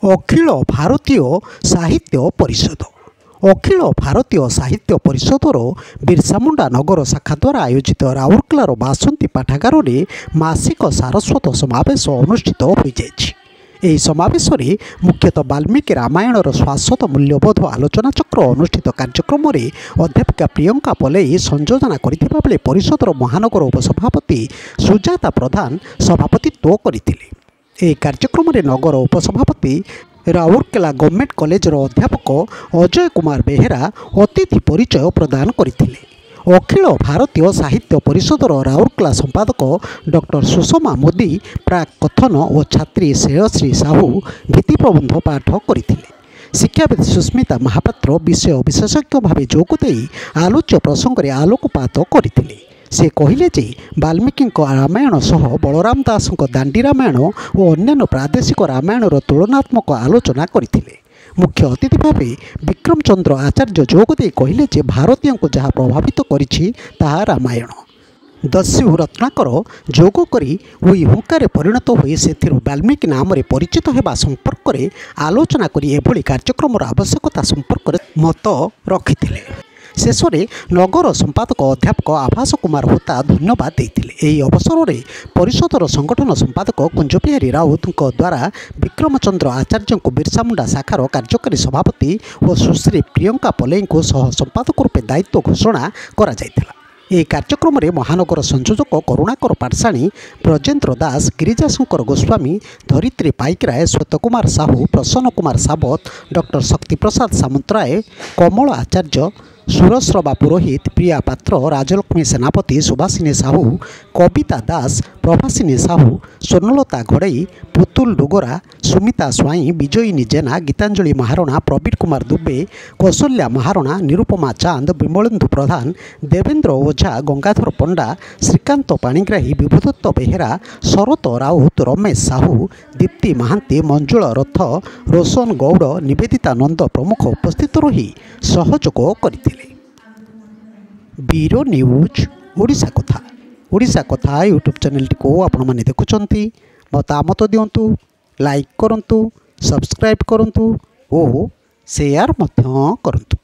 अखिल भारतीय साहित्य परिषद अखिल भारतीय साहित्य परिषदर बिरसा मुंडा नगर शाखा द्वारा आयोजित राउरकेलार बासंती पाठागार में मासिक सारस्वत समावेश अनुष्ठित हो जाए। समावेश में मुख्यतः वाल्मीकि रामायणर शाश्वत मूल्यबोध आलोचना चक्र अनुष्ठित कार्यक्रम में अध्यापिका प्रियंका पलेई संयोजना करथिबा बेले परिषदर महानगर उपसभापति सुजाता प्रधान सभापतित्व करथिले। ଏହି କାର୍ଯ୍ୟକ୍ରମରେ ନଗର ଉପସଭାପତି ରାଉରକେଲା ଗଭର୍ଣ୍ଣମେଣ୍ଟ କଲେଜର ଅଧ୍ୟାପକ ଅଜୟ କୁମାର ବେହେରା ଅତିଥି ପରିଚୟ ପ୍ରଦାନ କରିଥିଲେ। ଅଖିଳ ଭାରତୀୟ ସାହିତ୍ୟ ପରିଷଦର ରାଉରକେଲା ସମ୍ପାଦକ ଡକ୍ଟର ସୁଷମା ମୋଦି ପ୍ରାକ୍ କଥନ ଓ ଛାତ୍ରୀ ଶ୍ରେୟଶ୍ରୀ ସାହୁ ଭିତ୍ତିପ୍ରବନ୍ଧ ପାଠ କରିଥିଲେ। ଶିକ୍ଷାବିତ ସୁସ୍ମିତା ମହାପାତ୍ର ବିଷୟ ବିଶେଷଜ୍ଞ ଭାବେ ଯୋଗ ଦେଇ ଆଲୋଚ୍ୟ ପ୍ରସଙ୍ଗରେ ଆଲୋକପାତ କରିଥିଲେ। से कहले जे वाल्मीकि रामायण सह बलराम दास दांडी रामायण और अन्य प्रादेशिक रामायणर तुलनात्मक आलोचना करथिले। मुख्य अतिथि भावे विक्रम चंद्र आचार्य जोगदे कहले जे भारतीय को जहाँ प्रभावित करिछि ताहा रामायण। दस्यु रत्नाकर जोग करी हुई हुंकार परिणत हुई से वाल्मीकि नाम परिचित होगा संपर्क में आलोचना करी एभली कार्यक्रम आवश्यकता संपर्क मत रखिथिले। शेष में नगर संपादक अध्यापक आभास कुमार होता धन्यवाद देते। अवसर में परिषदर संगठन संपादक कुंजबिहारी राउत द्वारा विक्रम चंद्र आचार्य को बिरसा मुंडा शाखार कार्यकारी सभापति और सुश्री प्रियंका पलेई को सह संपादक रूपे दायित्व घोषणा करा जायतिला। ଏହି କାର୍ଯ୍ୟକ୍ରମରେ ମହାନଗର ସଂଯୋଜକ କରୁଣାକର ପାଟ୍ସାଣୀ, ବ୍ରଜେନ୍ଦ୍ର ଦାସ, ଗିରିଜାଶଙ୍କର ଗୋସ୍ୱାମୀ, ଧରିତ୍ରୀ ପାଇକରାୟ, ଶ୍ୱେତକୁମାର ସାହୁ, ପ୍ରସନ୍ନ କୁମାର ସାବତ, ଡକ୍ଟର ଶକ୍ତିପ୍ରସାଦ ସାମନ୍ତରାୟ, କମଳ ଆଚାର୍ଯ୍ୟ, ସୁରଶ୍ରବା ପୁରୋହିତ, ପ୍ରିୟା ପାତ୍ର, ରାଜଲକ୍ଷ୍ମୀ ସେନାପତି, ସୁଭାଷିନୀ ସାହୁ, କବିତା ଦାସ, ପ୍ରଭାସିନୀ ସାହୁ, ସ୍ୱର୍ଣ୍ଣଲତା ଘଡ଼େଇ, ପୁତୁଲ ଡୁଗରା, ସୁମିତା ସ୍ୱାଇଁ, ବିଜୟିନୀ ଜେନା, ଗୀତାଞ୍ଜଳି ମହାରଣା, ପ୍ରବୀର କୁମାର ଦୁବେ, କୌଶଲ୍ୟା ମହାରଣା, ନିରୁପମା ଚାନ୍ଦ, ବିମଳେନ୍ଦୁ ପ୍ରଧାନ, ଦେବେନ୍ଦ୍ର ଓଝା, ଗଙ୍ଗାଧର ପଣ୍ଡା, ଶ୍ରୀକାନ୍ତ ପାଣିଗ୍ରାହୀ, ବିଭୁଦତ୍ତ ବେହେରା, ଶରତ ରାଉତ, ରମେଶ ସାହୁ, ଦୀପ୍ତି ମହାନ୍ତି, ମଞ୍ଜୁଳ ରଥ, ରୋଶନ ଗୌଡ଼, ନିବେଦିତା ନନ୍ଦ ପ୍ରମୁଖ ଉପସ୍ଥିତ ରହି ସହଯୋଗ କରିଥିଲେ। ब्यूरो न्यूज ओडिशा कथा यूट्यूब चैनल टी को आपण माने देखुचंती मतामत दियंतु, लाइक करंतु, सब्सक्राइब करंतु और शेयर मध्य करंतु।